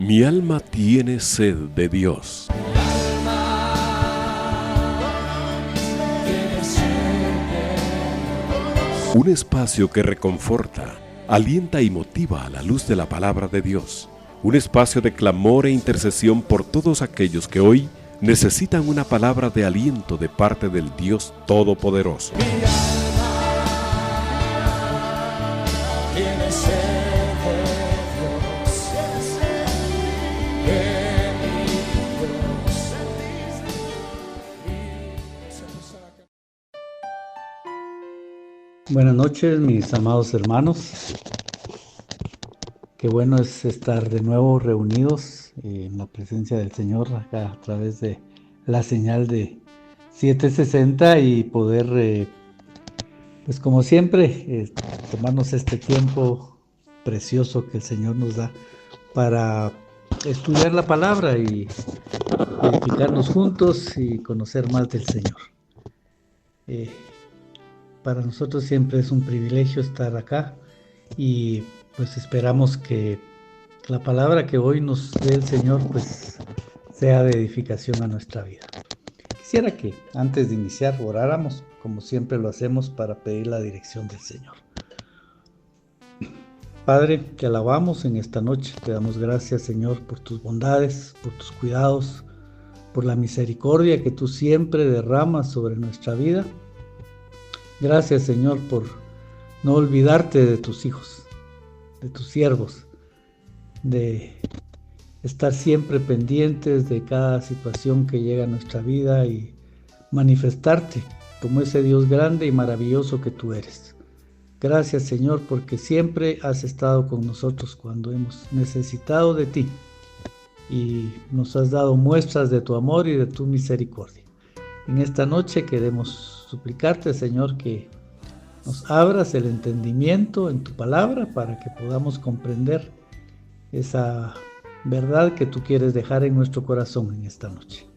Mi alma tiene sed de Dios. Un espacio que reconforta, alienta y motiva a la luz de la palabra de Dios. Un espacio de clamor e intercesión por todos aquellos que hoy necesitan una palabra de aliento de parte del Dios Todopoderoso. Buenas noches, mis amados hermanos. Qué bueno es estar de nuevo reunidos en la presencia del Señor acá a través de la señal de 760 y poder, pues como siempre, tomarnos este tiempo precioso que el Señor nos da para estudiar la palabra y edificarnos juntos y conocer más del Señor. Para nosotros siempre es un privilegio estar acá y pues esperamos que la palabra que hoy nos dé el Señor pues sea de edificación a nuestra vida. Quisiera que antes de iniciar oráramos como siempre lo hacemos para pedir la dirección del Señor. Padre, te alabamos en esta noche, te damos gracias Señor por tus bondades, por tus cuidados, por la misericordia que tú siempre derramas sobre nuestra vida. Gracias, Señor, por no olvidarte de tus hijos, de tus siervos, de estar siempre pendientes de cada situación que llega a nuestra vida y manifestarte como ese Dios grande y maravilloso que tú eres. Gracias, Señor, porque siempre has estado con nosotros cuando hemos necesitado de ti y nos has dado muestras de tu amor y de tu misericordia. En esta noche queremos suplicarte, Señor, que nos abras el entendimiento en tu palabra para que podamos comprender esa verdad que tú quieres dejar en nuestro corazón en esta noche.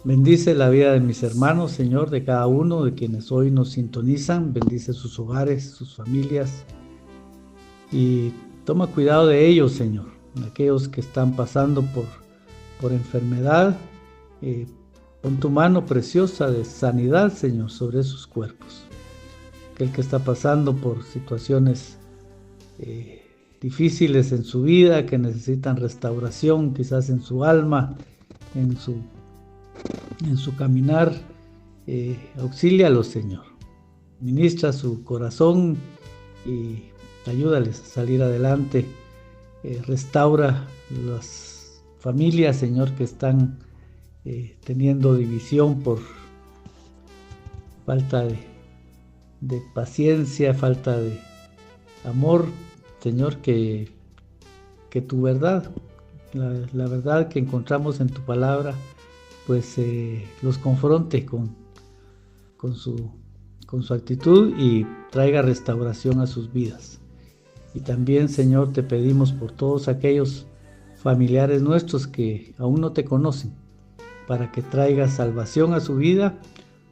Bendice la vida de mis hermanos, Señor, de cada uno de quienes hoy nos sintonizan. Bendice sus hogares, sus familias y toma cuidado de ellos, Señor, aquellos que están pasando por enfermedad. Pon tu mano preciosa de sanidad, Señor, sobre esos cuerpos. Aquel que está pasando por situaciones difíciles en su vida, que necesitan restauración, quizás en su alma, en su caminar, auxílialo, Señor. Ministra su corazón y ayúdales a salir adelante. Restaura las familias, Señor, que están teniendo división por falta de paciencia, falta de amor, Señor, que tu verdad, la verdad que encontramos en tu palabra, pues los confronte con su actitud y traiga restauración a sus vidas. Y también, Señor, te pedimos por todos aquellos familiares nuestros que aún no te conocen, para que traigas salvación a su vida,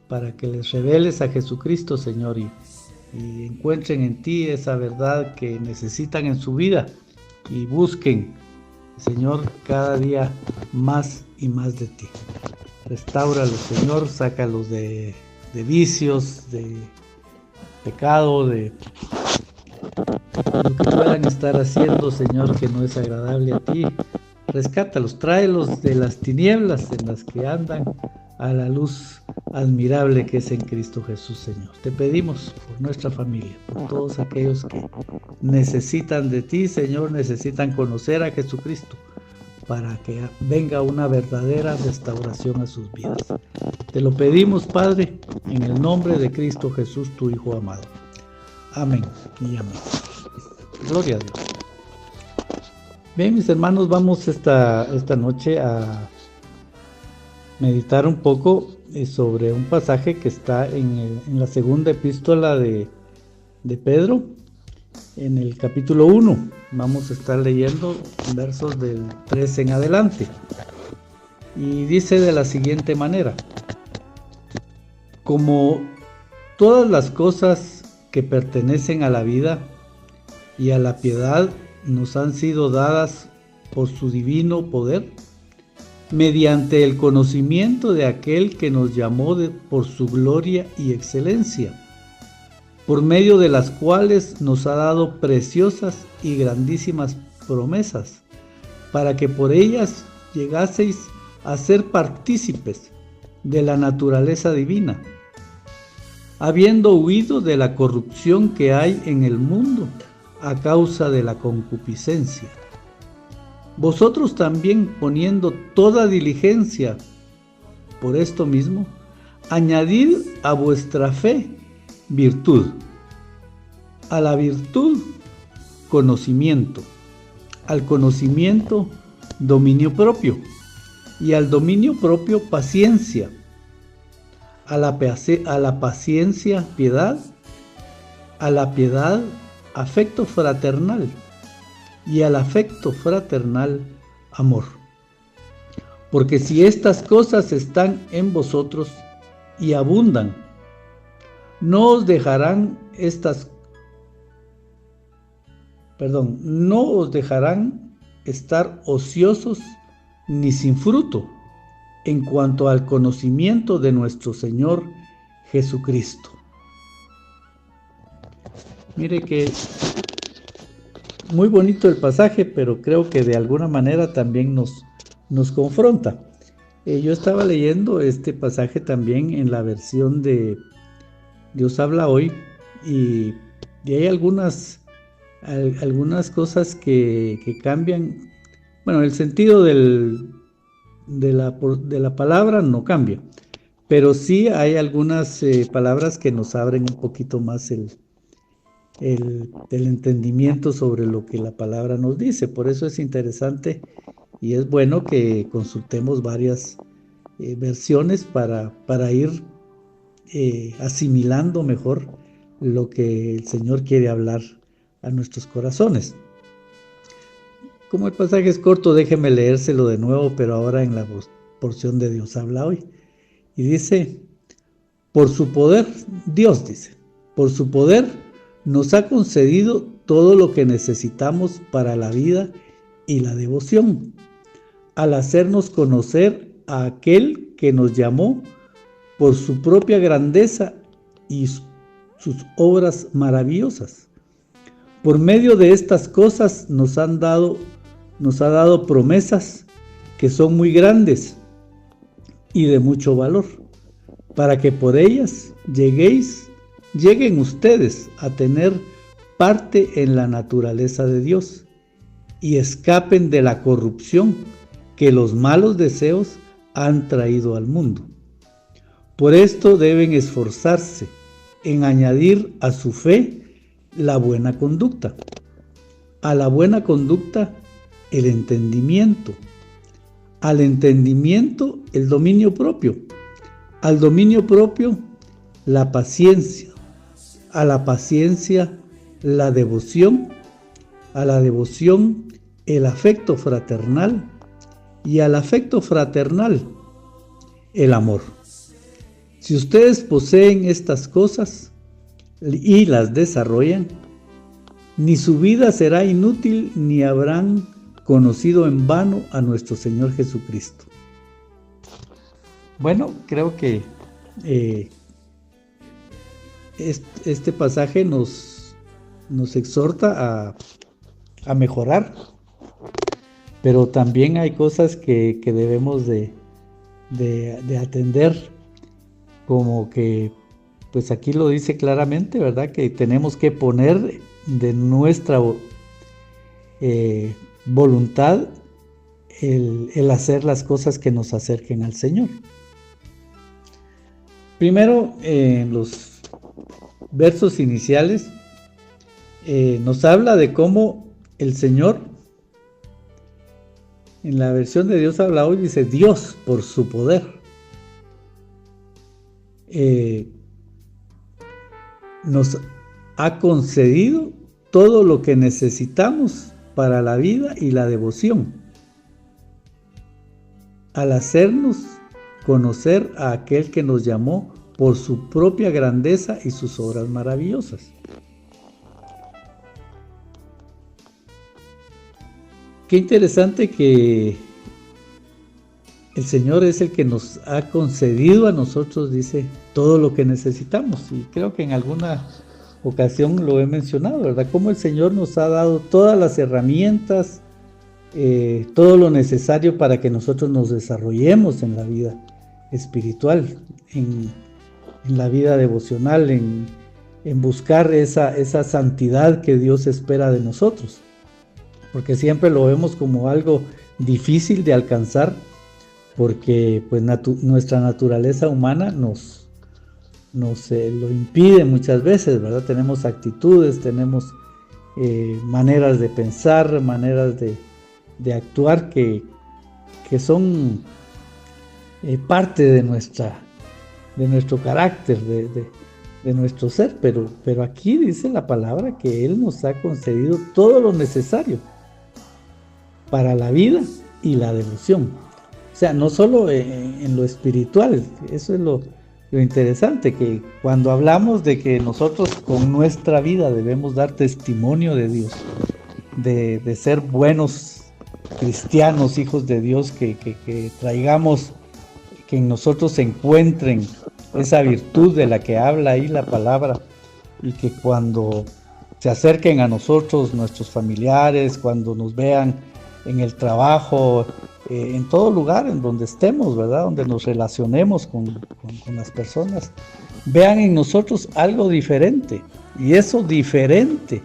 para que les reveles a Jesucristo, Señor, y encuentren en ti esa verdad que necesitan en su vida y busquen, Señor, cada día más y más de ti. Restáuralos, Señor, sácalos de vicios, de pecado, de lo que puedan estar haciendo, Señor, que no es agradable a ti. Rescátalos, tráelos de las tinieblas en las que andan a la luz admirable que es en Cristo Jesús, Señor. Te pedimos por nuestra familia, por todos aquellos que necesitan de ti, Señor, necesitan conocer a Jesucristo para que venga una verdadera restauración a sus vidas. Te lo pedimos, Padre, en el nombre de Cristo Jesús, tu Hijo amado. Amén y amén. Gloria a Dios. Bien, mis hermanos, vamos esta noche a meditar un poco sobre un pasaje que está en la segunda epístola de Pedro, en el capítulo 1. Vamos a estar leyendo versos del 3 en adelante. Y dice de la siguiente manera: como todas las cosas que pertenecen a la vida y a la piedad nos han sido dadas por su divino poder, mediante el conocimiento de aquel que nos llamó por su gloria y excelencia, por medio de las cuales nos ha dado preciosas y grandísimas promesas, para que por ellas llegaseis a ser partícipes de la naturaleza divina, habiendo huido de la corrupción que hay en el mundo a causa de la concupiscencia. Vosotros también, poniendo toda diligencia por esto mismo, añadid a vuestra fe virtud, a la virtud conocimiento, al conocimiento dominio propio, y al dominio propio paciencia, a la paciencia piedad, a la piedad afecto fraternal, y al afecto fraternal amor. Porque si estas cosas están en vosotros y abundan, no os dejarán estar ociosos ni sin fruto en cuanto al conocimiento de nuestro Señor Jesucristo. Mire que muy bonito el pasaje, pero creo que de alguna manera también nos confronta. Yo estaba leyendo este pasaje también en la versión de Dios habla hoy, y hay algunas cosas que cambian. Bueno, el sentido de la palabra no cambia, pero sí hay algunas palabras que nos abren un poquito más el entendimiento sobre lo que la palabra nos dice. Por eso es interesante y es bueno que consultemos varias versiones para ir asimilando mejor lo que el Señor quiere hablar a nuestros corazones. Como el pasaje es corto, déjeme leérselo de nuevo, pero ahora en la porción de Dios habla hoy. Y dice, por su poder, Dios dice, por su poder nos ha concedido todo lo que necesitamos para la vida y la devoción, al hacernos conocer a aquel que nos llamó por su propia grandeza y sus obras maravillosas. Por medio de estas cosas nos ha dado promesas que son muy grandes y de mucho valor, para que por ellas lleguen ustedes a tener parte en la naturaleza de Dios y escapen de la corrupción que los malos deseos han traído al mundo. Por esto deben esforzarse en añadir a su fe la buena conducta, a la buena conducta el entendimiento, al entendimiento el dominio propio, al dominio propio la paciencia, a la paciencia la devoción, a la devoción el afecto fraternal y al afecto fraternal el amor. Si ustedes poseen estas cosas y las desarrollan, ni su vida será inútil ni habrán conocido en vano a nuestro Señor Jesucristo. Bueno, creo que este pasaje nos exhorta a mejorar, pero también hay cosas que debemos de atender, como que pues aquí lo dice claramente, ¿verdad? Que tenemos que poner de nuestra voluntad el hacer las cosas que nos acerquen al Señor. Primero, en los versos iniciales nos habla de cómo el Señor, en la versión de Dios habla hoy, dice Dios por su poder nos ha concedido todo lo que necesitamos para la vida y la devoción, al hacernos conocer a aquel que nos llamó por su propia grandeza y sus obras maravillosas. qué interesante que el Señor es el que nos ha concedido a nosotros, dice, todo lo que necesitamos. Y creo que en alguna ocasión lo he mencionado, ¿verdad? Cómo el Señor nos ha dado todas las herramientas, todo lo necesario para que nosotros nos desarrollemos en la vida espiritual, en la vida devocional, en buscar esa santidad que Dios espera de nosotros. Porque siempre lo vemos como algo difícil de alcanzar, porque pues nuestra naturaleza humana nos lo impide muchas veces, ¿verdad? Tenemos actitudes, tenemos maneras de pensar, maneras de actuar que son parte de nuestro carácter, de nuestro ser, pero aquí dice la palabra que Él nos ha concedido todo lo necesario para la vida y la devoción. O sea, no solo en lo espiritual, eso es lo interesante, que cuando hablamos de que nosotros con nuestra vida debemos dar testimonio de Dios, de ser buenos cristianos, hijos de Dios, que traigamos, que en nosotros se encuentren esa virtud de la que habla ahí la palabra, y que cuando se acerquen a nosotros nuestros familiares, cuando nos vean en el trabajo, en todo lugar en donde estemos, ¿verdad? Donde nos relacionemos con las personas, vean en nosotros algo diferente. Y eso diferente,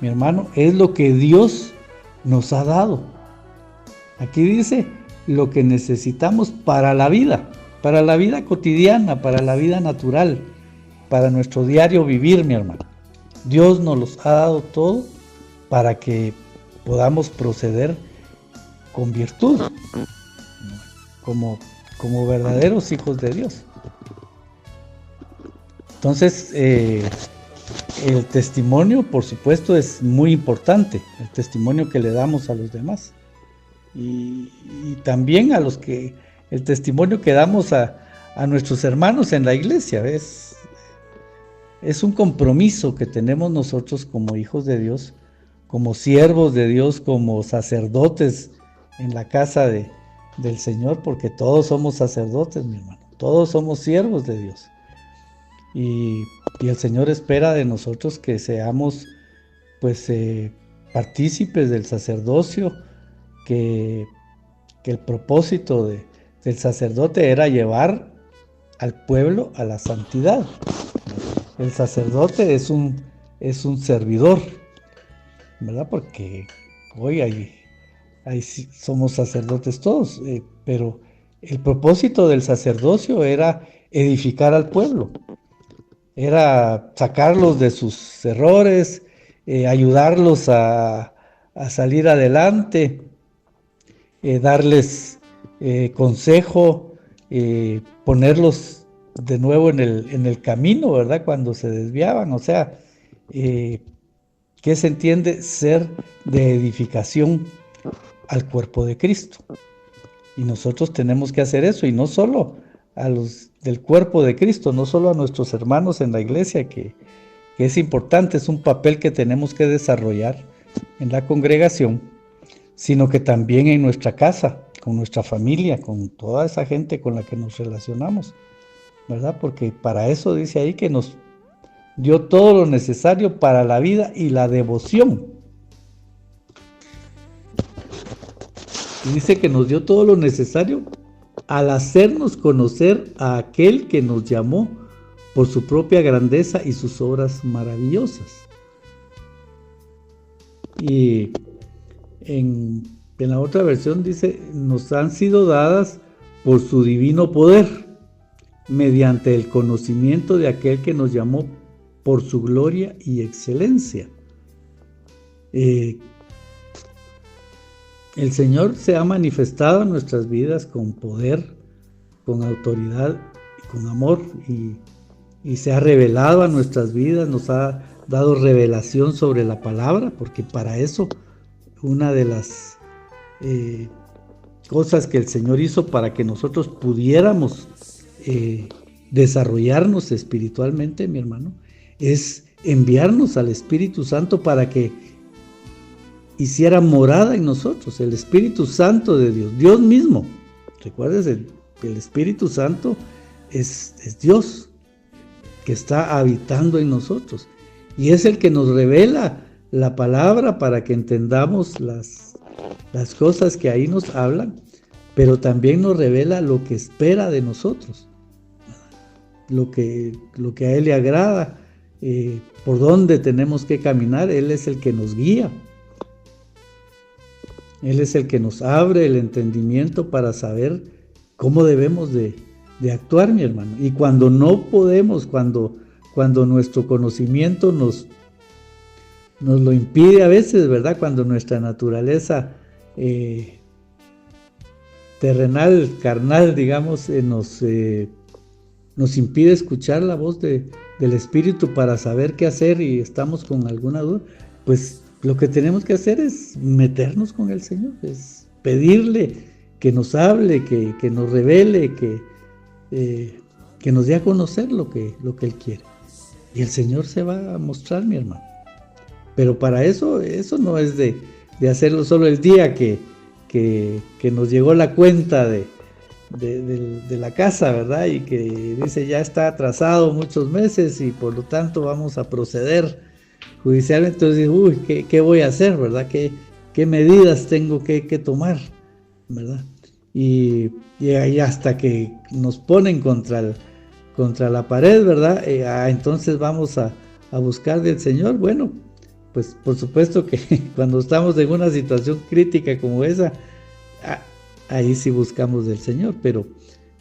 mi hermano, es lo que Dios nos ha dado. Aquí dice lo que necesitamos para la vida cotidiana, para la vida natural, para nuestro diario vivir, mi hermano. Dios nos los ha dado todo para que podamos proceder con virtud, como verdaderos hijos de Dios. Entonces, el testimonio, por supuesto, es muy importante, el testimonio que le damos a los demás. Y también el testimonio que damos a nuestros hermanos en la iglesia. Es un compromiso que tenemos nosotros como hijos de Dios, como siervos de Dios, como sacerdotes en la casa del Señor, porque todos somos sacerdotes, mi hermano, todos somos siervos de Dios. Y el Señor espera de nosotros que seamos pues partícipes del sacerdocio, que el propósito del sacerdote era llevar al pueblo a la santidad. El sacerdote es un servidor, ¿verdad? Porque hoy ahí somos sacerdotes todos, pero el propósito del sacerdocio era edificar al pueblo, era sacarlos de sus errores, ayudarlos a salir adelante, darles consejo, ponerlos de nuevo en el camino, ¿verdad? Cuando se desviaban. O sea, ¿qué se entiende? Ser de edificación al cuerpo de Cristo. Y nosotros tenemos que hacer eso, y no solo a los del cuerpo de Cristo, no solo a nuestros hermanos en la iglesia, que es importante, es un papel que tenemos que desarrollar en la congregación, sino que también en nuestra casa, con nuestra familia, con toda esa gente con la que nos relacionamos, ¿verdad? Porque para eso dice ahí que nos dio todo lo necesario para la vida y la devoción. Y dice que nos dio todo lo necesario al hacernos conocer a aquel que nos llamó por su propia grandeza y sus obras maravillosas. Y en la otra versión dice, nos han sido dadas por su divino poder, mediante el conocimiento de aquel que nos llamó por su gloria y excelencia. El Señor se ha manifestado en nuestras vidas con poder, con autoridad y con amor, y se ha revelado a nuestras vidas, nos ha dado revelación sobre la palabra, porque para eso una de las cosas que el Señor hizo para que nosotros pudiéramos desarrollarnos espiritualmente, mi hermano, es enviarnos al Espíritu Santo para que hiciera morada en nosotros, el Espíritu Santo de Dios, Dios mismo. Recuérdense, el Espíritu Santo es Dios que está habitando en nosotros y es el que nos revela la palabra para que entendamos las cosas que ahí nos hablan, pero también nos revela lo que espera de nosotros, lo que a Él le agrada, por dónde tenemos que caminar. Él es el que nos guía. Él es el que nos abre el entendimiento para saber cómo debemos de actuar, mi hermano. Y cuando no podemos, cuando nuestro conocimiento nos lo impide a veces, ¿verdad? Cuando nuestra naturaleza terrenal, carnal, digamos, nos impide escuchar la voz del Espíritu para saber qué hacer y estamos con alguna duda, pues lo que tenemos que hacer es meternos con el Señor, es pedirle que nos hable, que nos revele, que nos dé a conocer lo que Él quiere. Y el Señor se va a mostrar, mi hermano. Pero para eso no es de hacerlo solo el día que nos llegó la cuenta de la casa, ¿verdad? Y que dice ya está atrasado muchos meses y por lo tanto vamos a proceder judicialmente. Entonces, ¿qué voy a hacer, verdad? ¿Qué medidas tengo que tomar, verdad? Y ahí hasta que nos ponen contra la pared, ¿verdad? Entonces vamos a buscar del Señor. Bueno, pues por supuesto que cuando estamos en una situación crítica como esa, ahí sí buscamos del Señor, pero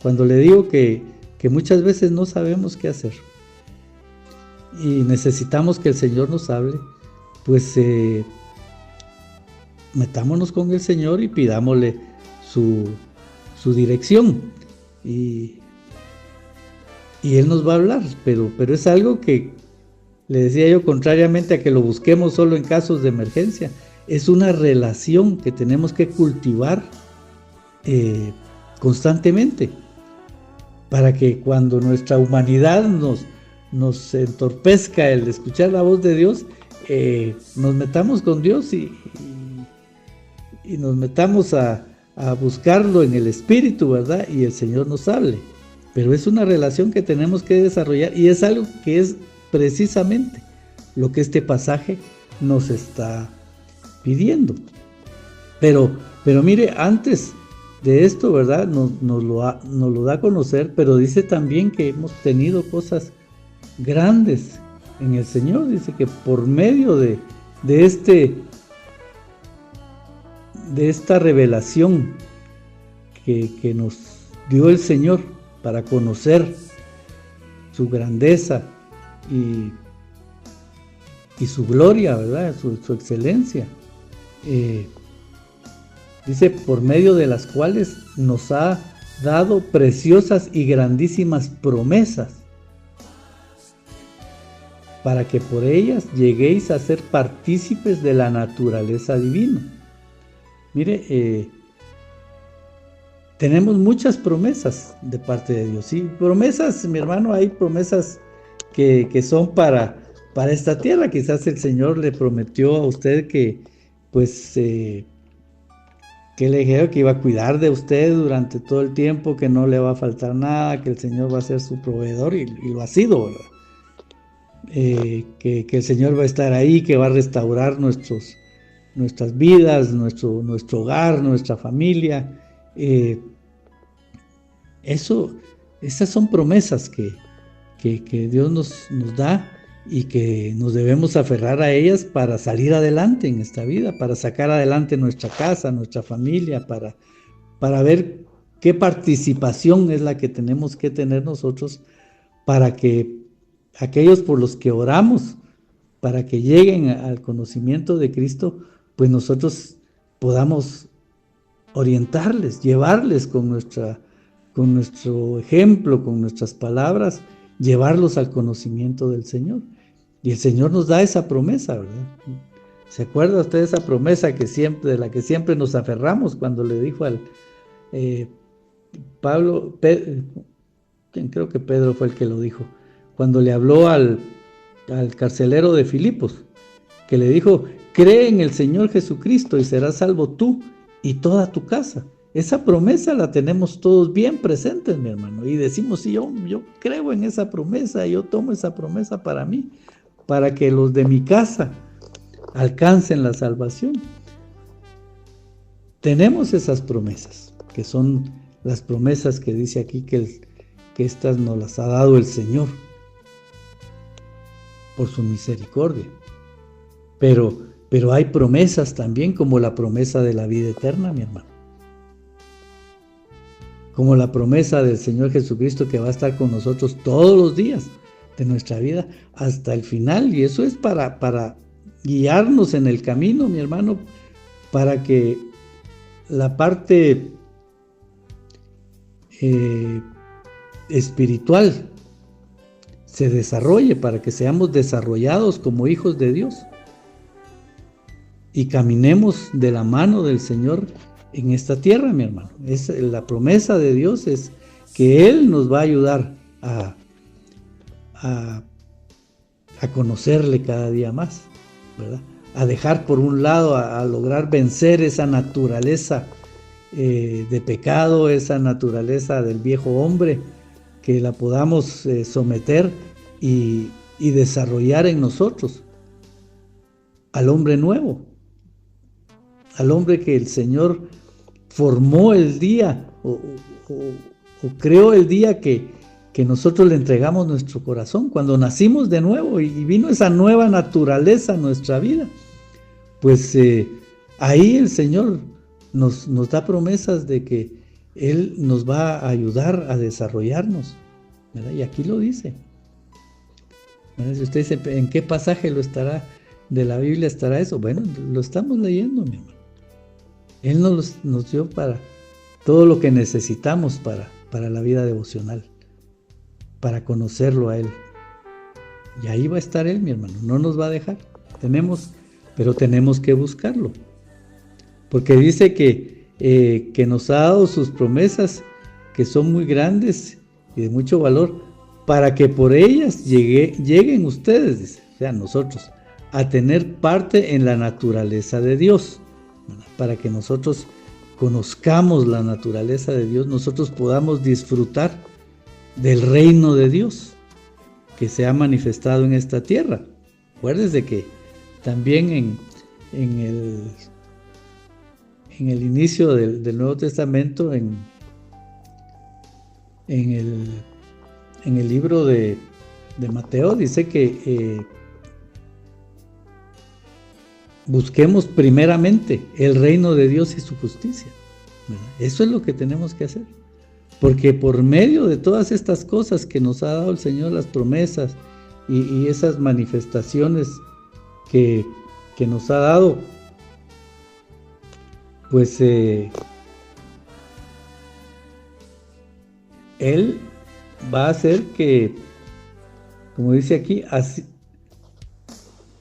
cuando le digo que muchas veces no sabemos qué hacer y necesitamos que el Señor nos hable, pues metámonos con el Señor y pidámosle su dirección y Él nos va a hablar, pero es algo que, le decía yo, contrariamente a que lo busquemos solo en casos de emergencia, es una relación que tenemos que cultivar constantemente, para que cuando nuestra humanidad nos entorpezca el escuchar la voz de Dios, nos metamos con Dios y nos metamos a buscarlo en el Espíritu, ¿verdad? Y el Señor nos hable. Pero es una relación que tenemos que desarrollar y es algo que es precisamente lo que este pasaje nos está pidiendo. Pero mire, antes de esto, ¿verdad? Nos lo da a conocer, pero dice también que hemos tenido cosas grandes en el Señor. Dice que por medio de esta revelación que nos dio el Señor para conocer su grandeza y su gloria, ¿verdad? Su excelencia. Dice, por medio de las cuales nos ha dado preciosas y grandísimas promesas, para que por ellas lleguéis a ser partícipes de la naturaleza divina. Mire, tenemos muchas promesas de parte de Dios. Sí, promesas, mi hermano, hay promesas que son para esta tierra. Quizás el Señor le prometió a usted que le dijeron que iba a cuidar de usted durante todo el tiempo, que no le va a faltar nada, que el Señor va a ser su proveedor, y lo ha sido, ¿verdad? Que el Señor va a estar ahí, que va a restaurar nuestras vidas, nuestro hogar, nuestra familia. Esas son promesas que Dios nos da y que nos debemos aferrar a ellas para salir adelante en esta vida, para sacar adelante nuestra casa, nuestra familia, para ver qué participación es la que tenemos que tener nosotros para que aquellos por los que oramos, para que lleguen al conocimiento de Cristo, pues nosotros podamos orientarles, llevarles con nuestro ejemplo, con nuestras palabras, llevarlos al conocimiento del Señor. Y el Señor nos da esa promesa, ¿verdad? ¿Se acuerda usted de esa promesa de la que siempre nos aferramos cuando le dijo al creo que Pedro fue el que lo dijo, cuando le habló al carcelero de Filipos, que le dijo, cree en el Señor Jesucristo y serás salvo tú y toda tu casa. Esa promesa la tenemos todos bien presentes, mi hermano, y decimos, sí, yo creo en esa promesa, yo tomo esa promesa para mí, para que los de mi casa alcancen la salvación. Tenemos esas promesas, que son las promesas que dice aquí que estas nos las ha dado el Señor por su misericordia. Pero hay promesas también, como la promesa de la vida eterna, mi hermano. Como la promesa del Señor Jesucristo, que va a estar con nosotros todos los días de nuestra vida hasta el final. Y eso es para guiarnos en el camino, mi hermano, para que la parte espiritual se desarrolle, para que seamos desarrollados como hijos de Dios y caminemos de la mano del Señor en esta tierra, mi hermano. La promesa de Dios es que Él nos va a ayudar a conocerle cada día más, ¿verdad? A dejar por un lado, a lograr vencer esa naturaleza de pecado, esa naturaleza del viejo hombre, que la podamos someter y desarrollar en nosotros al hombre nuevo, al hombre que el Señor formó el día o creó el día que nosotros le entregamos nuestro corazón, cuando nacimos de nuevo y vino esa nueva naturaleza a nuestra vida. Pues ahí el Señor nos da promesas de que Él nos va a ayudar a desarrollarnos, ¿verdad? Y aquí lo dice. ¿Verdad? Si usted dice, ¿en qué pasaje de la Biblia estará eso? Bueno, lo estamos leyendo, mi hermano. Él nos dio para todo lo que necesitamos para la vida devocional, para conocerlo a Él. Y ahí va a estar Él, mi hermano, no nos va a dejar. Pero tenemos que buscarlo. Porque dice que nos ha dado sus promesas, que son muy grandes y de mucho valor, para que por ellas lleguen ustedes, dice, o sea, nosotros, a tener parte en la naturaleza de Dios. Para que nosotros conozcamos la naturaleza de Dios, nosotros podamos disfrutar del reino de Dios que se ha manifestado en esta tierra. Acuérdense que también en el inicio del Nuevo Testamento, en el libro de Mateo, dice que busquemos primeramente el reino de Dios y su justicia, ¿verdad? Eso es lo que tenemos que hacer, porque por medio de todas estas cosas que nos ha dado el Señor, las promesas y esas manifestaciones que nos ha dado, pues Él va a hacer que, como dice aquí, así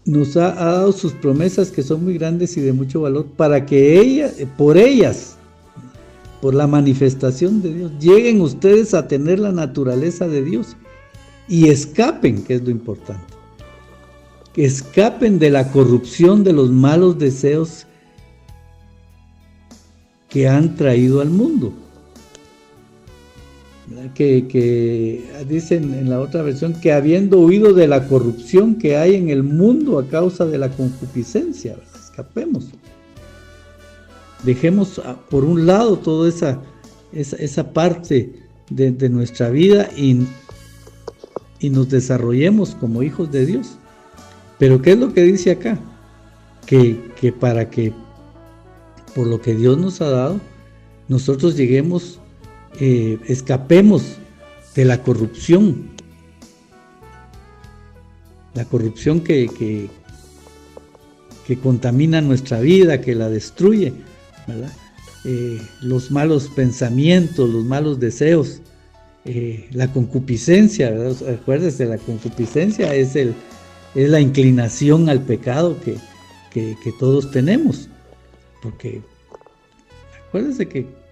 nos ha dado sus promesas, que son muy grandes y de mucho valor, para que por ellas, por la manifestación de Dios, lleguen ustedes a tener la naturaleza de Dios y escapen, que es lo importante, que escapen de la corrupción de los malos deseos que han traído al mundo. Que dicen en la otra versión, que habiendo huido de la corrupción que hay en el mundo a causa de la concupiscencia, ¿verdad? Escapemos. Dejemos por un lado toda esa parte de nuestra vida y nos desarrollemos como hijos de Dios. Pero ¿qué es lo que dice acá? Que para que, por lo que Dios nos ha dado, nosotros lleguemos, escapemos de la corrupción que contamina nuestra vida, que la destruye, ¿verdad? Los malos pensamientos, los malos deseos, la concupiscencia, ¿verdad? Acuérdense, la concupiscencia es la inclinación al pecado que todos tenemos, porque acuérdense que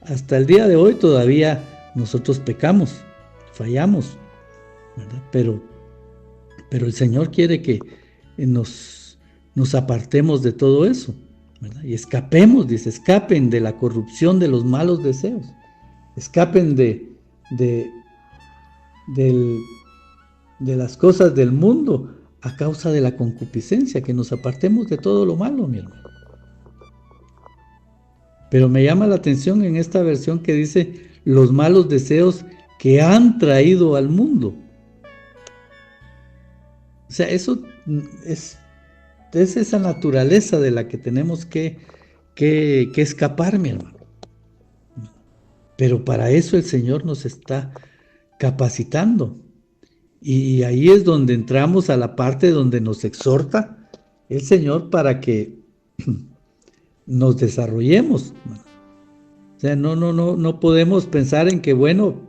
hasta el día de hoy todavía nosotros pecamos, fallamos, ¿verdad? Pero el Señor quiere que nos nos apartemos de todo eso, ¿verdad? Y escapemos, dice, escapen de la corrupción de los malos deseos, escapen de las cosas del mundo a causa de la concupiscencia, que nos apartemos de todo lo malo, mi hermano. Pero me llama la atención en esta versión que dice los malos deseos que han traído al mundo. O sea, eso es esa naturaleza de la que tenemos que escapar, mi hermano. Pero para eso el Señor nos está capacitando. Y ahí es donde entramos a la parte donde nos exhorta el Señor para que nos desarrollemos. O sea, no podemos pensar en que, bueno,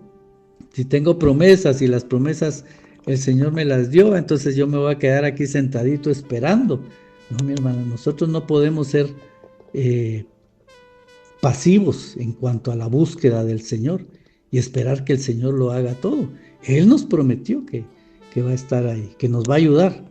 si tengo promesas y las promesas el Señor me las dio, entonces yo me voy a quedar aquí sentadito esperando. No, mi hermano, nosotros no podemos ser pasivos en cuanto a la búsqueda del Señor y esperar que el Señor lo haga todo. Él nos prometió que va a estar ahí, que nos va a ayudar,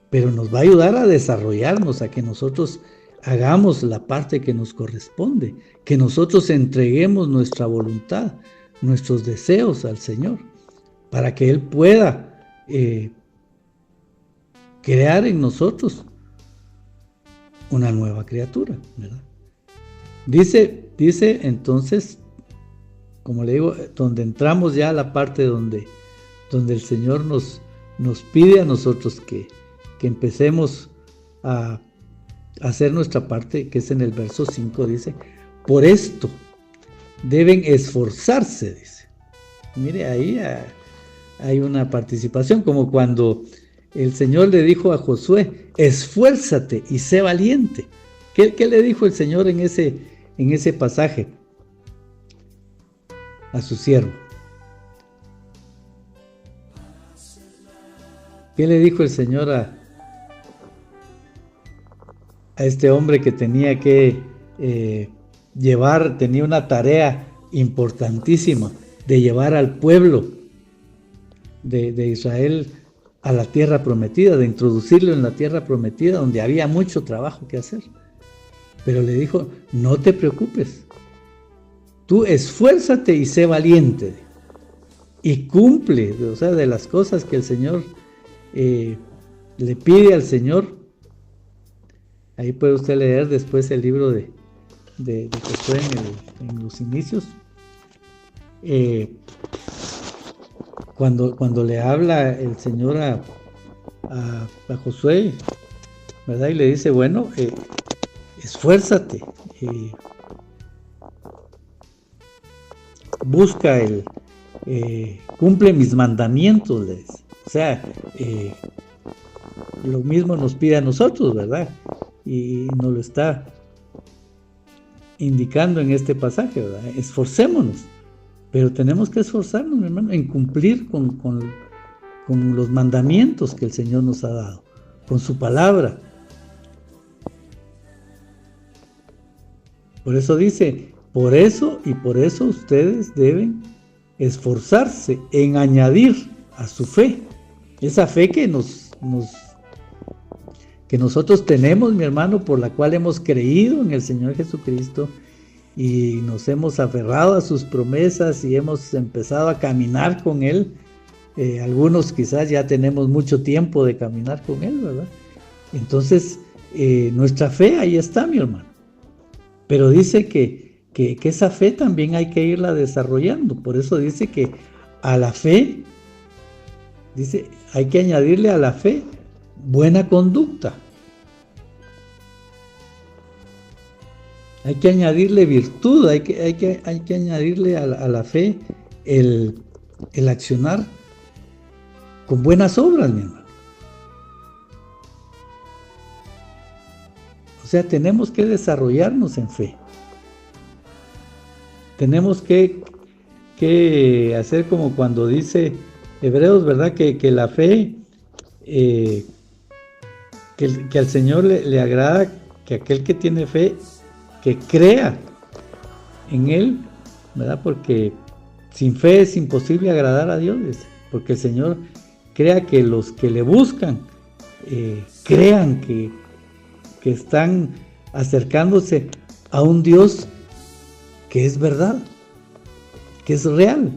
pero nos va a ayudar a desarrollarnos, a que nosotros hagamos la parte que nos corresponde, que nosotros entreguemos nuestra voluntad, nuestros deseos al Señor, para que Él pueda crear en nosotros una nueva criatura, ¿verdad? Dice entonces, como le digo, donde entramos ya a la parte donde el Señor nos pide a nosotros que empecemos a hacer nuestra parte, que es en el verso 5, dice, por esto deben esforzarse, dice. Mire, ahí hay una participación, como cuando el Señor le dijo a Josué, esfuérzate y sé valiente. ¿Qué le dijo el Señor en ese pasaje a su siervo? ¿Qué le dijo el Señor a este hombre que tenía que tenía una tarea importantísima de llevar al pueblo de Israel a la tierra prometida, de introducirlo en la tierra prometida, donde había mucho trabajo que hacer? Pero le dijo, no te preocupes, tú esfuérzate y sé valiente, y cumple, o sea, de las cosas que el Señor le pide al Señor. Ahí puede usted leer después el libro de Josué en los inicios, cuando le habla el Señor a Josué, ¿verdad? Y le dice, bueno, esfuérzate, busca cumple mis mandamientos, le dice. O sea, lo mismo nos pide a nosotros, ¿verdad? Y nos lo está indicando en este pasaje, ¿verdad? Esforcémonos, pero tenemos que esforzarnos, mi hermano, en cumplir con los mandamientos que el Señor nos ha dado, con su palabra. Por eso dice, por eso ustedes deben esforzarse en añadir a su fe, esa fe que nosotros tenemos, mi hermano, por la cual hemos creído en el Señor Jesucristo y nos hemos aferrado a sus promesas y hemos empezado a caminar con Él. Algunos quizás ya tenemos mucho tiempo de caminar con Él, ¿verdad? Entonces, nuestra fe ahí está, mi hermano. Pero dice que esa fe también hay que irla desarrollando. Por eso dice que a la fe, dice, hay que añadirle a la fe buena conducta. Hay que añadirle virtud, hay que añadirle a la fe el accionar con buenas obras, mi hermano. O sea, tenemos que desarrollarnos en fe. Tenemos que hacer como cuando dice Hebreos, ¿verdad? Que la fe, que al Señor le agrada que aquel que tiene fe, que crea en Él, ¿verdad? Porque sin fe es imposible agradar a Dios, porque el Señor crea que los que le buscan crean que que están acercándose a un Dios que es verdad, que es real,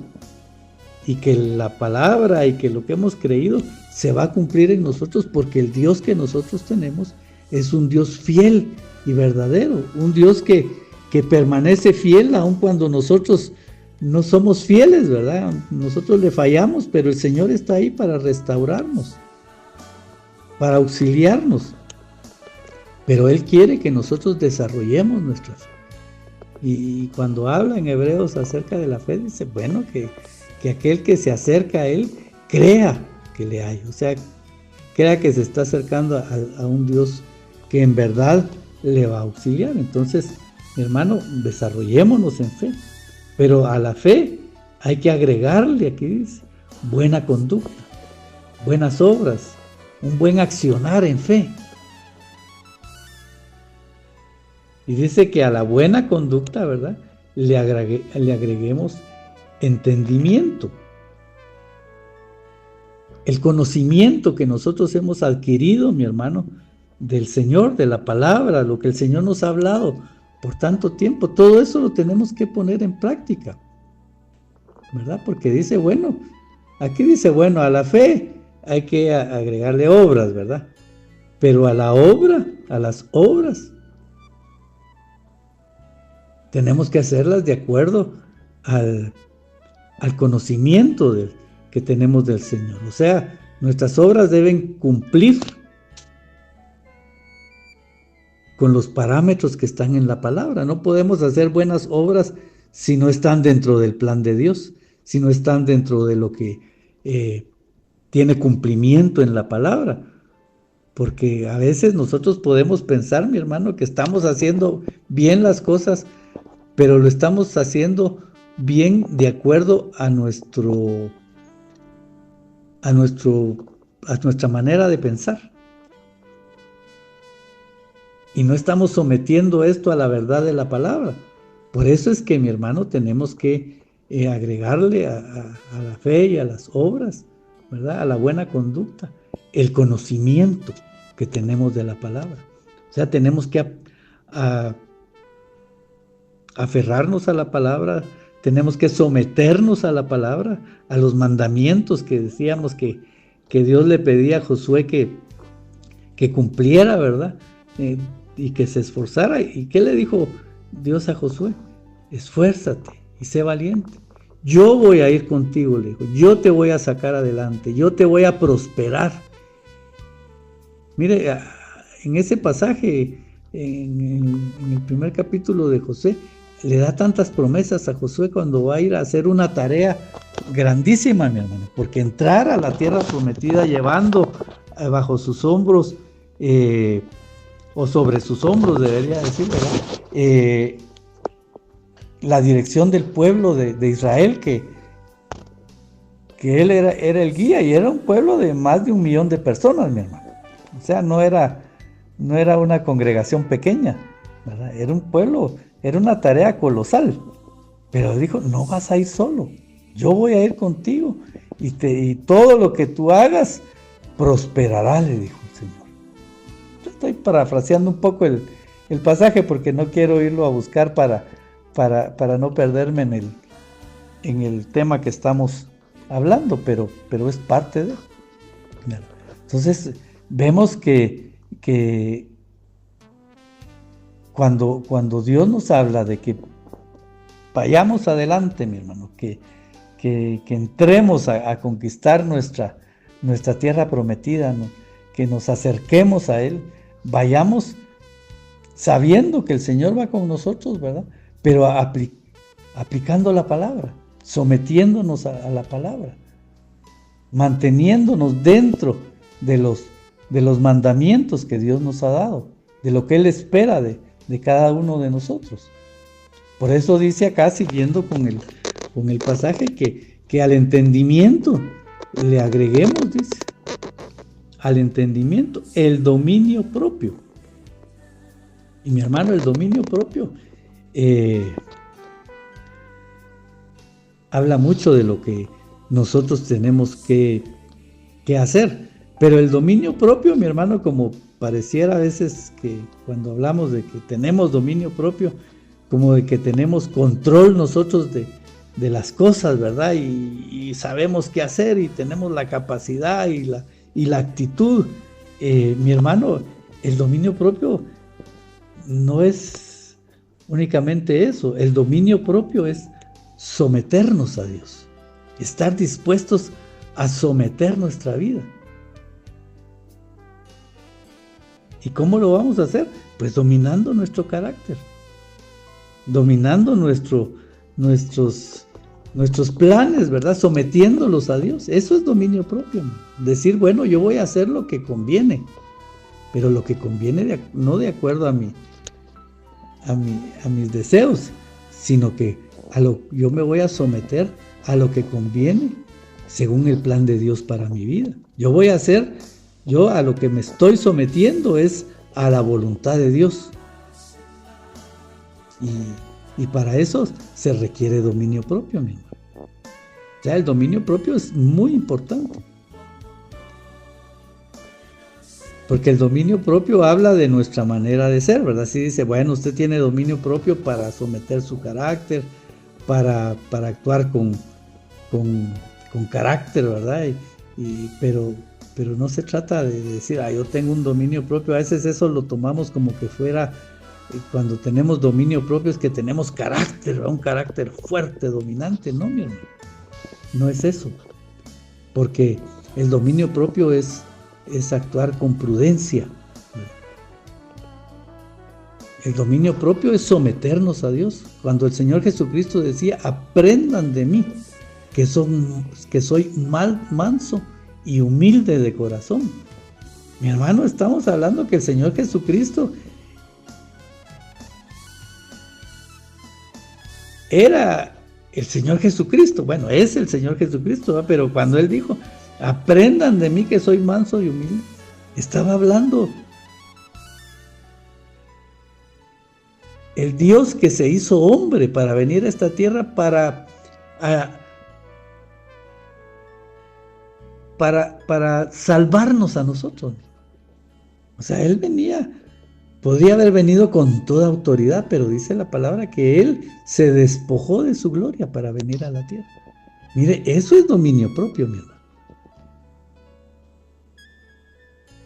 y que la palabra y que lo que hemos creído se va a cumplir en nosotros, porque el Dios que nosotros tenemos es un Dios fiel y verdadero, un Dios que permanece fiel aun cuando nosotros no somos fieles, ¿verdad? Nosotros le fallamos, pero el Señor está ahí para restaurarnos, para auxiliarnos. Pero Él quiere que nosotros desarrollemos nuestra fe. Y cuando habla en Hebreos acerca de la fe, dice, bueno, que aquel que se acerca a Él crea que le hay. O sea, crea que se está acercando a un Dios que en verdad le va a auxiliar. Entonces, mi hermano, desarrollémonos en fe. Pero a la fe hay que agregarle, aquí dice, buena conducta, buenas obras, un buen accionar en fe. Y dice que a la buena conducta, ¿verdad?, le agreguemos entendimiento. El conocimiento que nosotros hemos adquirido, mi hermano, del Señor, de la palabra, lo que el Señor nos ha hablado por tanto tiempo, todo eso lo tenemos que poner en práctica, ¿verdad? Porque dice, bueno, aquí dice, bueno, a la fe hay que agregarle obras, ¿verdad? Pero a la obra, a las obras, tenemos que hacerlas de acuerdo al conocimiento que tenemos del Señor. O sea, nuestras obras deben cumplir con los parámetros que están en la palabra. No podemos hacer buenas obras si no están dentro del plan de Dios, si no están dentro de lo que tiene cumplimiento en la palabra. Porque a veces nosotros podemos pensar, mi hermano, que estamos haciendo bien las cosas, pero lo estamos haciendo bien de acuerdo a nuestra manera de pensar. Y no estamos sometiendo esto a la verdad de la palabra. Por eso es que, mi hermano, tenemos que agregarle a la fe y a las obras, ¿verdad?, a la buena conducta, el conocimiento que tenemos de la palabra. O sea, tenemos que aferrarnos a la palabra, tenemos que someternos a la palabra, a los mandamientos que decíamos que Dios le pedía a Josué que cumpliera, ¿verdad? Y que se esforzara. ¿Y qué le dijo Dios a Josué? Esfuérzate y sé valiente. Yo voy a ir contigo, le dijo. Yo te voy a sacar adelante. Yo te voy a prosperar. Mire, en ese pasaje, en el primer capítulo de Josué, le da tantas promesas a Josué cuando va a ir a hacer una tarea grandísima, mi hermano. Porque entrar a la tierra prometida llevando bajo sus hombros, o sobre sus hombros, debería decir, ¿verdad?, la dirección del pueblo de Israel, que él era el guía, y era un pueblo de más de 1 millón de personas, mi hermano. O sea, no era una congregación pequeña, ¿verdad? Era un pueblo, era una tarea colosal. Pero dijo, no vas a ir solo, yo voy a ir contigo, y todo lo que tú hagas prosperará, le dijo el Señor. Yo estoy parafraseando un poco el pasaje porque no quiero irlo a buscar para no perderme en el tema que estamos hablando, pero es parte de. Entonces, vemos que cuando Dios nos habla de que vayamos adelante, mi hermano, que entremos a conquistar nuestra tierra prometida, ¿no?, que nos acerquemos a Él, vayamos sabiendo que el Señor va con nosotros, ¿verdad? Pero aplicando la palabra, sometiéndonos a la palabra, manteniéndonos dentro de los mandamientos que Dios nos ha dado, de lo que Él espera de cada uno de nosotros. Por eso dice acá, siguiendo con el pasaje, que al entendimiento le agreguemos, dice, al entendimiento, el dominio propio. Y mi hermano, el dominio propio habla mucho de lo que nosotros tenemos que hacer. Pero el dominio propio, mi hermano, como pareciera a veces que cuando hablamos de que tenemos dominio propio, como de que tenemos control nosotros de las cosas, ¿verdad? Y sabemos qué hacer y tenemos la capacidad y la actitud. Mi hermano, el dominio propio no es únicamente eso. El dominio propio es someternos a Dios, estar dispuestos a someter nuestra vida. ¿Y cómo lo vamos a hacer? Pues dominando nuestro carácter, dominando nuestros planes, ¿verdad? Sometiéndolos a Dios. Eso es dominio propio. Decir, bueno, yo voy a hacer lo que conviene, pero lo que conviene no de acuerdo a mis deseos, sino que yo me voy a someter a lo que conviene según el plan de Dios para mi vida. Yo a lo que me estoy sometiendo es a la voluntad de Dios. Y para eso se requiere dominio propio, mi hermano. O sea, el dominio propio es muy importante. Porque el dominio propio habla de nuestra manera de ser, ¿verdad? Si dice, bueno, usted tiene dominio propio para someter su carácter, para actuar con carácter, ¿verdad? Pero no se trata de decir, yo tengo un dominio propio. A veces eso lo tomamos como que fuera, cuando tenemos dominio propio es que tenemos carácter, ¿verdad? Un carácter fuerte, dominante. No, mi hermano, no es eso. Porque el dominio propio es actuar con prudencia. El dominio propio es someternos a Dios. Cuando el Señor Jesucristo decía, aprendan de mí, que soy manso y humilde de corazón. Mi hermano, estamos hablando que el Señor Jesucristo era el Señor Jesucristo. Bueno, es el Señor Jesucristo, ¿verdad? Pero cuando Él dijo, aprendan de mí que soy manso y humilde, estaba hablando el Dios que se hizo hombre para venir a esta tierra para salvarnos a nosotros. O sea, Él podría haber venido con toda autoridad, pero dice la palabra que Él se despojó de su gloria para venir a la tierra. Mire, eso es dominio propio, mi hermano.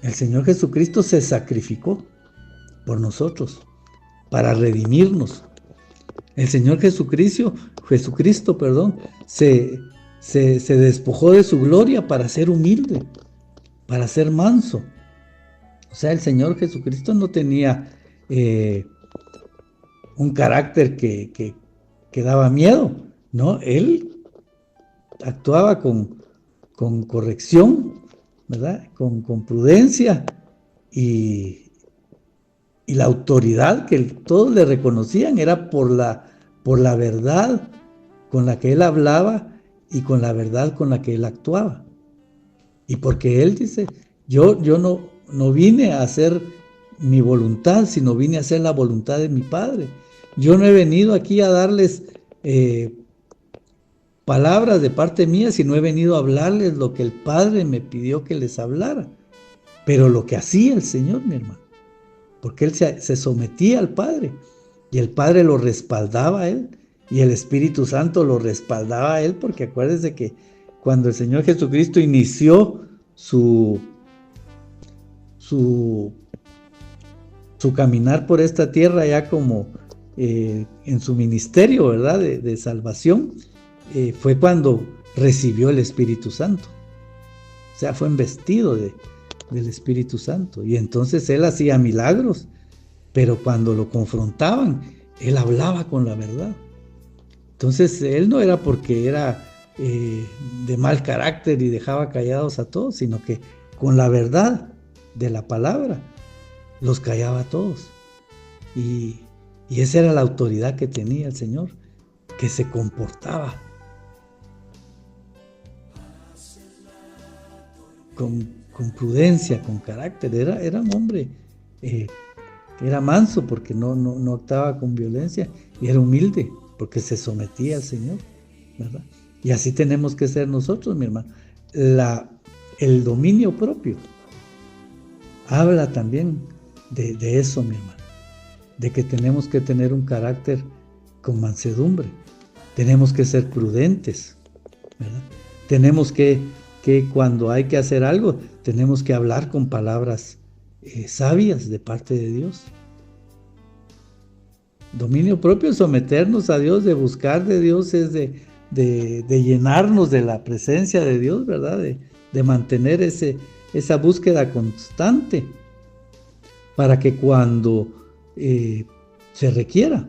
El Señor Jesucristo se sacrificó por nosotros, para redimirnos. El Señor Jesucristo, se despojó de su gloria para ser humilde, para ser manso. O sea, el Señor Jesucristo no tenía un carácter que daba miedo, ¿no? Él actuaba con corrección, ¿verdad? Con prudencia y la autoridad que todos le reconocían era por la verdad con la que Él hablaba y con la verdad con la que Él actuaba. Y porque Él dice, yo no vine a hacer mi voluntad, sino vine a hacer la voluntad de mi Padre. Yo no he venido aquí a darles palabras de parte mía, sino he venido a hablarles lo que el Padre me pidió que les hablara. Pero lo que hacía el Señor, mi hermano, porque Él se sometía al Padre, y el Padre lo respaldaba a Él, y el Espíritu Santo lo respaldaba a Él, porque acuérdense que cuando el Señor Jesucristo inició su caminar por esta tierra, ya como en su ministerio, ¿verdad? De salvación, fue cuando recibió el Espíritu Santo. O sea, fue investido del Espíritu Santo. Y entonces Él hacía milagros, pero cuando lo confrontaban, Él hablaba con la verdad. Entonces Él no era porque era de mal carácter y dejaba callados a todos, sino que con la verdad de la palabra los callaba a todos. Y esa era la autoridad que tenía el Señor, que se comportaba con prudencia, con carácter. Era un hombre era manso porque no actuaba con violencia, y era humilde porque se sometía al Señor, ¿verdad? Y así tenemos que ser nosotros, mi hermano. el dominio propio habla también de eso, mi hermano, de que tenemos que tener un carácter con mansedumbre, tenemos que ser prudentes, ¿verdad? Tenemos que cuando hay que hacer algo, tenemos que hablar con palabras sabias de parte de Dios. Dominio propio es someternos a Dios, de buscar de Dios, es de llenarnos de la presencia de Dios, ¿verdad? De mantener esa búsqueda constante para que cuando se requiera,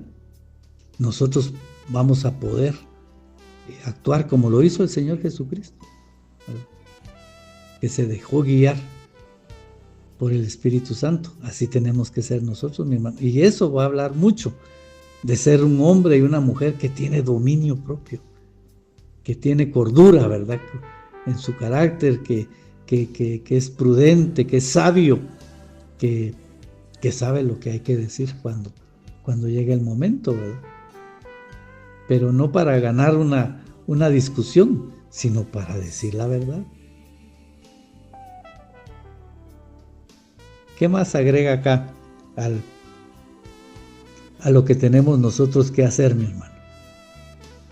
nosotros vamos a poder actuar como lo hizo el Señor Jesucristo, ¿verdad? Que se dejó guiar por el Espíritu Santo. Así tenemos que ser nosotros, mi hermano. Y eso va a hablar mucho de ser un hombre y una mujer que tiene dominio propio, que tiene cordura, ¿verdad? En su carácter, que es prudente, que es sabio, que sabe lo que hay que decir cuando llegue el momento, ¿verdad? Pero no para ganar una discusión, sino para decir la verdad. ¿Qué más agrega acá a lo que tenemos nosotros que hacer, mi hermano?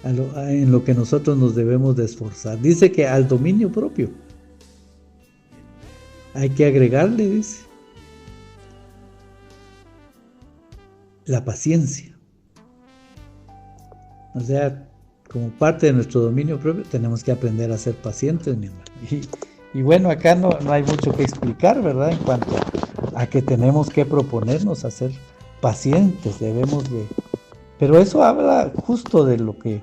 En lo que nosotros nos debemos de esforzar. Dice que al dominio propio hay que agregarle, dice, la paciencia. O sea, como parte de nuestro dominio propio, tenemos que aprender a ser pacientes, mi hermano. Y bueno, acá no hay mucho que explicar, ¿verdad? En cuanto a que tenemos que proponernos a ser pacientes, debemos de... Pero eso habla justo de lo que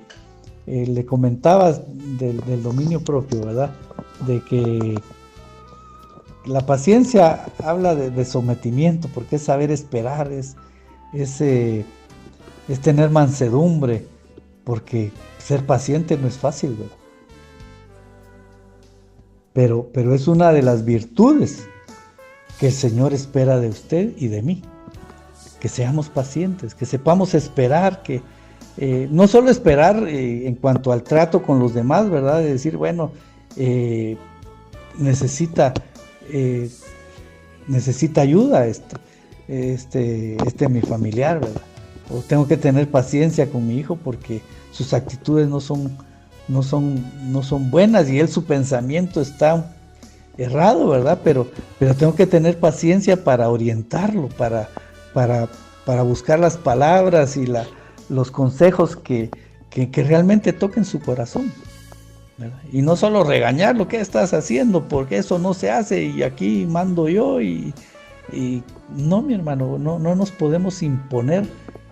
le comentabas del dominio propio, ¿verdad? De que la paciencia habla de sometimiento, porque es saber esperar, es tener mansedumbre, porque ser paciente no es fácil, ¿verdad? Pero es una de las virtudes que el Señor espera de usted y de mí, que seamos pacientes, que sepamos esperar, que no solo esperar en cuanto al trato con los demás, ¿verdad? De decir, bueno, necesita ayuda mi familiar, ¿verdad? O tengo que tener paciencia con mi hijo porque sus actitudes no son buenas y su pensamiento está errado, ¿verdad? Pero tengo que tener paciencia para orientarlo, para buscar las palabras y los consejos que realmente toquen su corazón, ¿verdad? Y no solo regañarlo, ¿qué estás haciendo? Porque eso no se hace y aquí mando yo y no, mi hermano, no nos podemos imponer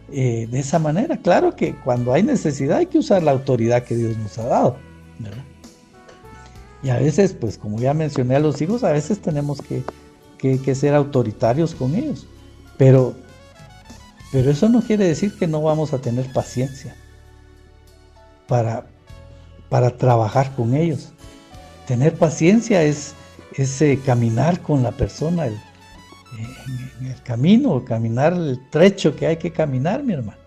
de esa manera. Claro que cuando hay necesidad hay que usar la autoridad que Dios nos ha dado, ¿verdad? Y a veces, pues como ya mencioné a los hijos, a veces tenemos que ser autoritarios con ellos. Pero eso no quiere decir que no vamos a tener paciencia para trabajar con ellos. Tener paciencia es caminar con la persona en el camino, caminar el trecho que hay que caminar, mi hermano.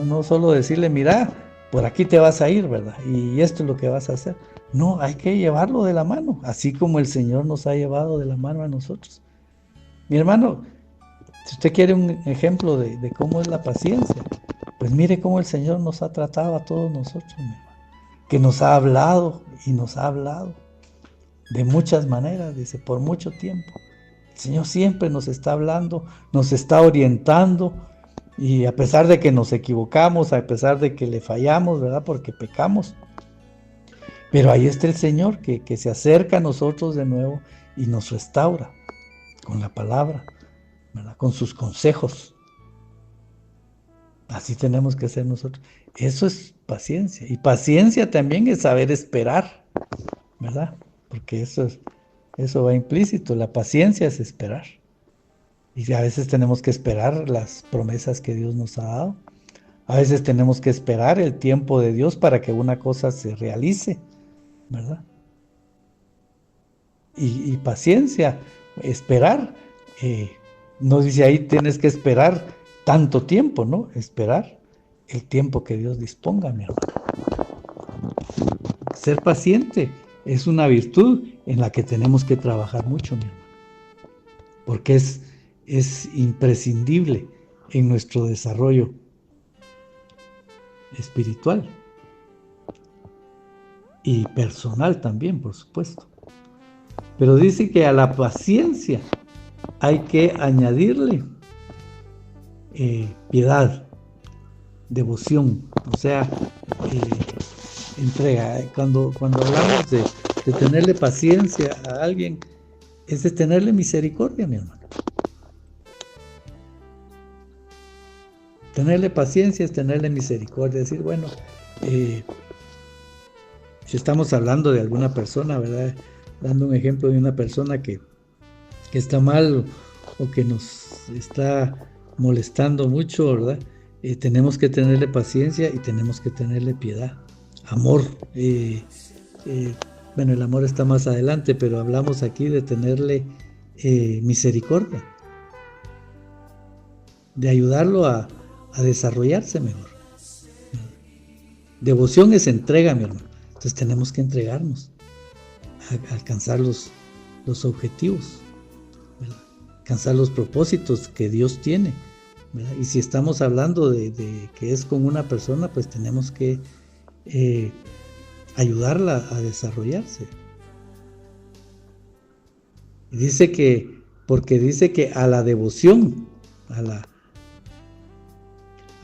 No solo decirle, mira, por aquí te vas a ir, ¿verdad? Y esto es lo que vas a hacer. No, hay que llevarlo de la mano, así como el Señor nos ha llevado de la mano a nosotros. Mi hermano, si usted quiere un ejemplo de cómo es la paciencia, pues mire cómo el Señor nos ha tratado a todos nosotros, mi hermano. Que nos ha hablado y nos ha hablado de muchas maneras, dice, por mucho tiempo. El Señor siempre nos está hablando, nos está orientando, y a pesar de que nos equivocamos, a pesar de que le fallamos, ¿verdad? Porque pecamos. Pero ahí está el Señor que se acerca a nosotros de nuevo y nos restaura con la palabra, ¿verdad? Con sus consejos. Así tenemos que ser nosotros. Eso es paciencia. Y paciencia también es saber esperar, ¿verdad? Porque eso va implícito. La paciencia es esperar. Y a veces tenemos que esperar las promesas que Dios nos ha dado. A veces tenemos que esperar el tiempo de Dios para que una cosa se realice, ¿verdad? Y paciencia, esperar. No dice ahí tienes que esperar tanto tiempo, ¿no? Esperar el tiempo que Dios disponga, mi hermano. Ser paciente es una virtud en la que tenemos que trabajar mucho, mi hermano, porque es imprescindible en nuestro desarrollo espiritual y personal también, por supuesto. Pero dice que a la paciencia hay que añadirle piedad, devoción, o sea, entrega. Cuando hablamos de tenerle paciencia a alguien, es de tenerle misericordia, mi hermano. Tenerle paciencia es tenerle misericordia, decir, bueno, si estamos hablando de alguna persona, ¿verdad? Dando un ejemplo de una persona que está mal o que nos está molestando mucho, ¿verdad? Tenemos que tenerle paciencia y tenemos que tenerle piedad, amor. Bueno, el amor está más adelante, pero hablamos aquí de tenerle misericordia, de ayudarlo a desarrollarse mejor. Devoción es entrega, mi hermano. Entonces tenemos que entregarnos a alcanzar los objetivos, ¿verdad? Alcanzar los propósitos que Dios tiene, ¿verdad? Y si estamos hablando de que es con una persona, pues tenemos que ayudarla a desarrollarse. Y porque dice que a la devoción, a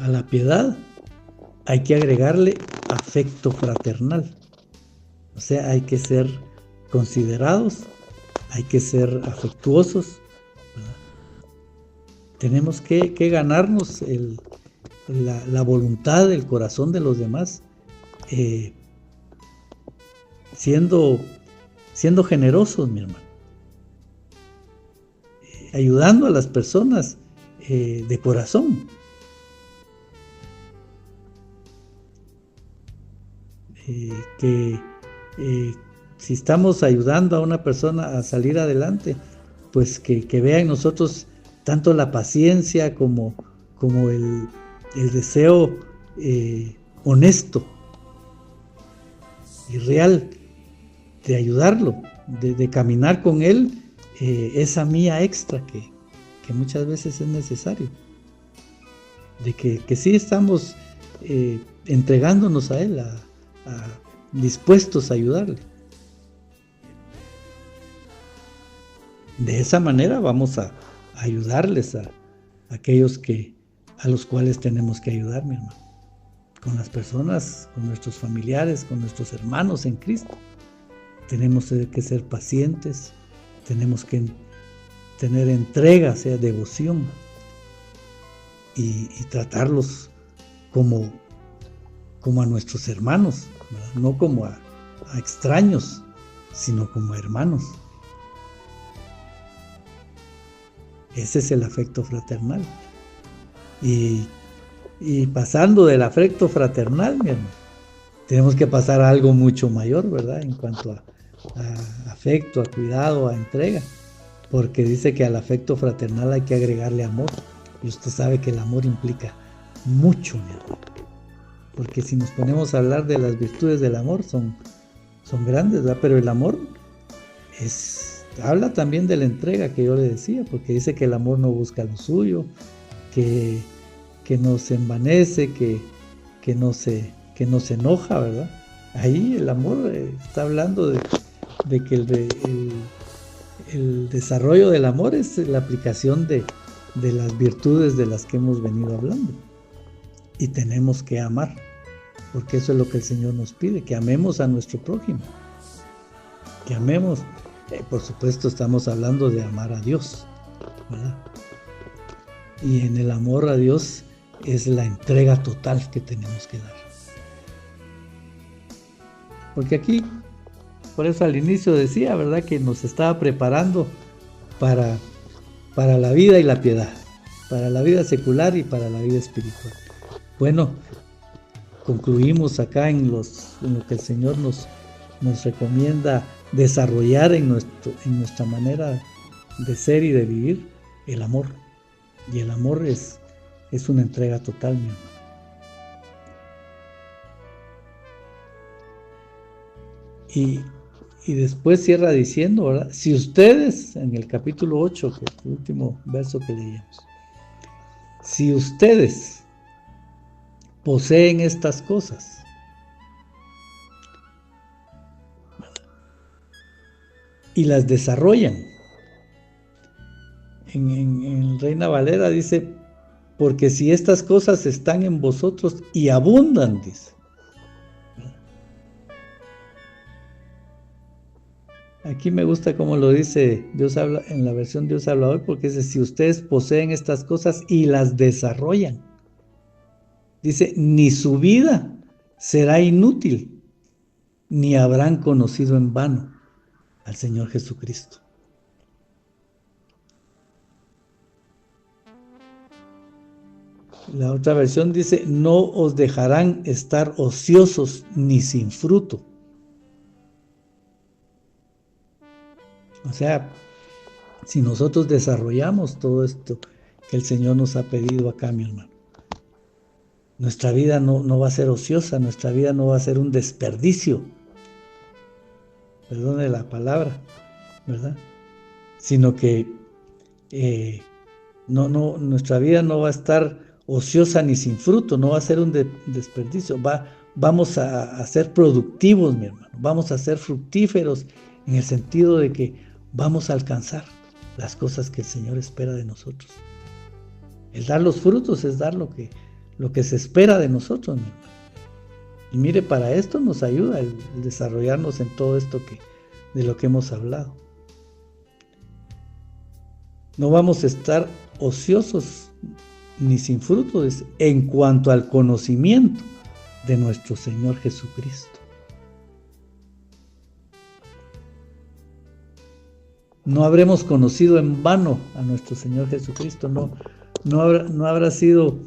la piedad, hay que agregarle afecto fraternal. O sea, hay que ser considerados, hay que ser afectuosos, ¿verdad? Tenemos que ganarnos la voluntad, el corazón de los demás, siendo generosos, mi hermano, ayudando a las personas de corazón. Si estamos ayudando a una persona a salir adelante, pues que vea en nosotros tanto la paciencia como el deseo honesto y real de ayudarlo, de caminar con él, esa mía extra que muchas veces es necesario, de que sí estamos entregándonos a él, dispuestos a ayudarle. De esa manera vamos a ayudarles a aquellos a los cuales tenemos que ayudar, mi hermano. Con las personas, con nuestros familiares, con nuestros hermanos en Cristo. Tenemos que ser pacientes, tenemos que tener entrega, o sea, devoción, y tratarlos como a nuestros hermanos, ¿verdad? No como a extraños, sino como a hermanos. Ese es el afecto fraternal. Y pasando del afecto fraternal, mi hermano, tenemos que pasar a algo mucho mayor, ¿verdad? En cuanto a afecto, a cuidado, a entrega. Porque dice que al afecto fraternal hay que agregarle amor. Y usted sabe que el amor implica mucho, mi hermano. Porque si nos ponemos a hablar de las virtudes del amor, son grandes, ¿verdad? Pero el amor habla también de la entrega que yo le decía, porque dice que el amor no busca lo suyo, que no se envanece, que no se enoja, ¿verdad? Ahí el amor está hablando de que el desarrollo del amor es la aplicación de las virtudes de las que hemos venido hablando. Y tenemos que amar, porque eso es lo que el Señor nos pide, que amemos a nuestro prójimo, que amemos. Por supuesto estamos hablando de amar a Dios, ¿verdad? Y en el amor a Dios es la entrega total que tenemos que dar. Porque aquí, por eso al inicio decía, ¿verdad?, que nos estaba preparando para la vida y la piedad, para la vida secular y para la vida espiritual. Bueno, concluimos acá en lo que el Señor nos recomienda desarrollar en nuestra manera de ser y de vivir, el amor. Y el amor es una entrega total, mi hermano. Y después cierra diciendo, ¿verdad? Si ustedes, en el capítulo 8, que es el último verso que leíamos, si ustedes poseen estas cosas, y las desarrollan. En Reina Valera dice, porque si estas cosas están en vosotros y abundan, dice. Aquí me gusta como lo dice Dios habla en la versión Dios habla hoy, porque dice, si ustedes poseen estas cosas y las desarrollan, dice, ni su vida será inútil, ni habrán conocido en vano al Señor Jesucristo. La otra versión dice, no os dejarán estar ociosos ni sin fruto. O sea, si nosotros desarrollamos todo esto que el Señor nos ha pedido acá, mi hermano, nuestra vida no va a ser ociosa, nuestra vida no va a ser un desperdicio. Perdone la palabra, ¿verdad? Sino que nuestra vida no va a estar ociosa ni sin fruto, no va a ser un desperdicio. Vamos a ser productivos, mi hermano, vamos a ser fructíferos en el sentido de que vamos a alcanzar las cosas que el Señor espera de nosotros. El dar los frutos es dar lo que se espera de nosotros, mi hermano. Y mire, para esto nos ayuda el desarrollarnos en todo esto de lo que hemos hablado. No vamos a estar ociosos ni sin fruto en cuanto al conocimiento de nuestro Señor Jesucristo. No habremos conocido en vano a nuestro Señor Jesucristo, no habrá sido...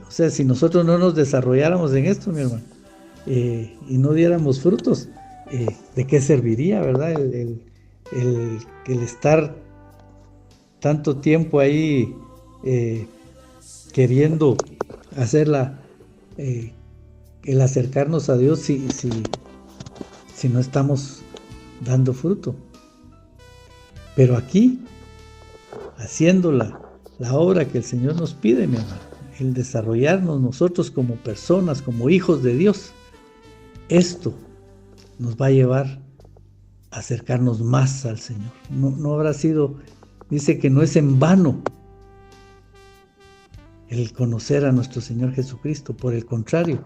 O sea, si nosotros no nos desarrolláramos en esto, mi hermano, y no diéramos frutos, ¿de qué serviría, verdad? El estar tanto tiempo ahí queriendo hacer el acercarnos a Dios si no estamos dando fruto. Pero aquí, haciendo la obra que el Señor nos pide, mi hermano, el desarrollarnos nosotros como personas, como hijos de Dios, esto nos va a llevar a acercarnos más al Señor. No habrá sido, dice que no es en vano el conocer a nuestro Señor Jesucristo, por el contrario,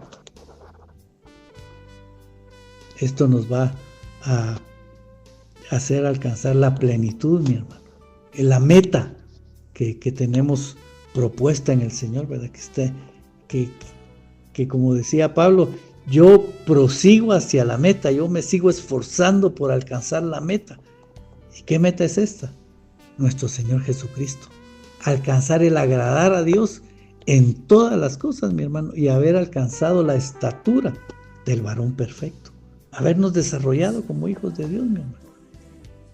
esto nos va a hacer alcanzar la plenitud, mi hermano, la meta que tenemos propuesta en el Señor, ¿verdad? Que como decía Pablo, yo prosigo hacia la meta, yo me sigo esforzando por alcanzar la meta. ¿Y qué meta es esta? Nuestro Señor Jesucristo. Alcanzar el agradar a Dios en todas las cosas, mi hermano, y haber alcanzado la estatura del varón perfecto. Habernos desarrollado como hijos de Dios, mi hermano.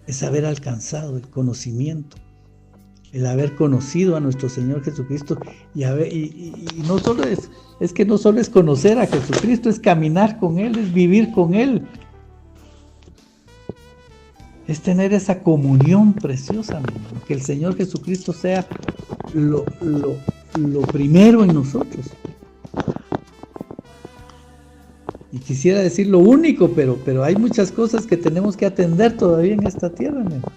Es haber alcanzado el conocimiento, el haber conocido a nuestro Señor Jesucristo y no solo es que no solo es conocer a Jesucristo, es caminar con Él, es vivir con Él, es tener esa comunión preciosa, mi hermano, que el Señor Jesucristo sea lo primero en nosotros. Y quisiera decir lo único, pero hay muchas cosas que tenemos que atender todavía en esta tierra, mi hermano.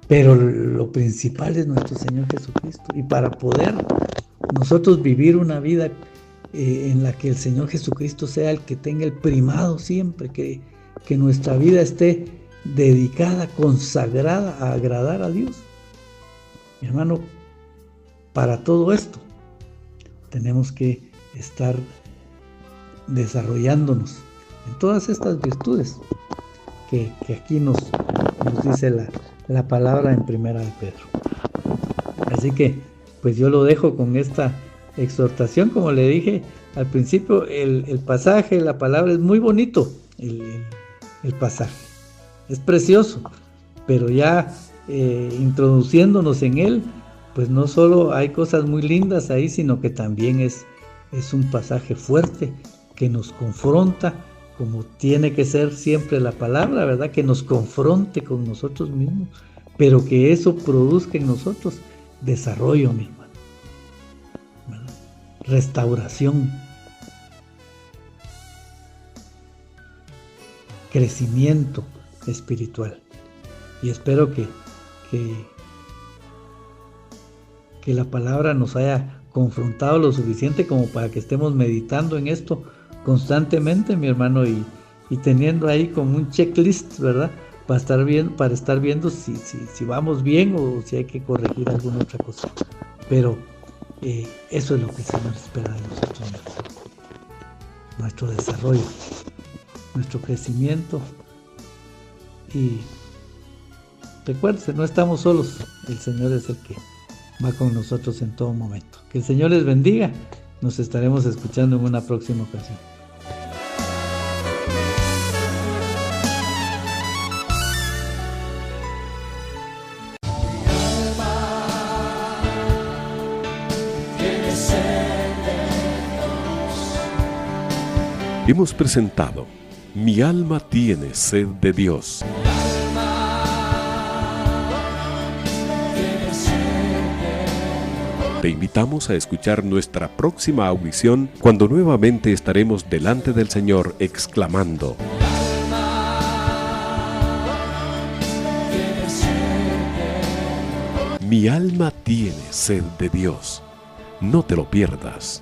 Pero lo principal es nuestro Señor Jesucristo. Y para poder nosotros vivir una vida en la que el Señor Jesucristo sea el que tenga el primado siempre, que nuestra vida esté dedicada, consagrada a agradar a Dios. Mi hermano, para todo esto tenemos que estar desarrollándonos en todas estas virtudes que aquí nos dice la palabra en Primera de Pedro. Así que pues yo lo dejo con esta exhortación. Como le dije al principio, el pasaje, la palabra es muy bonito, el pasaje es precioso, pero ya introduciéndonos en él, pues no solo hay cosas muy lindas ahí, sino que también es un pasaje fuerte que nos confronta como tiene que ser siempre la palabra, ¿verdad? Que nos confronte con nosotros mismos, pero que eso produzca en nosotros desarrollo, mi hermano, ¿verdad? Restauración, crecimiento espiritual. Y espero que la palabra nos haya confrontado lo suficiente como para que estemos meditando en esto constantemente, mi hermano, y teniendo ahí como un checklist, ¿verdad? Para estar viendo si vamos bien o si hay que corregir alguna otra cosa. Pero eso es lo que el Señor espera de nosotros, mi hermano. Nuestro desarrollo, nuestro crecimiento. Y recuérdense, no estamos solos, el Señor es el que va con nosotros en todo momento. Que el Señor les bendiga. Nos estaremos escuchando en una próxima ocasión. Hemos presentado Mi alma tiene sed de Dios. Te invitamos a escuchar nuestra próxima audición cuando nuevamente estaremos delante del Señor exclamando: Mi alma tiene sed de Dios. No te lo pierdas.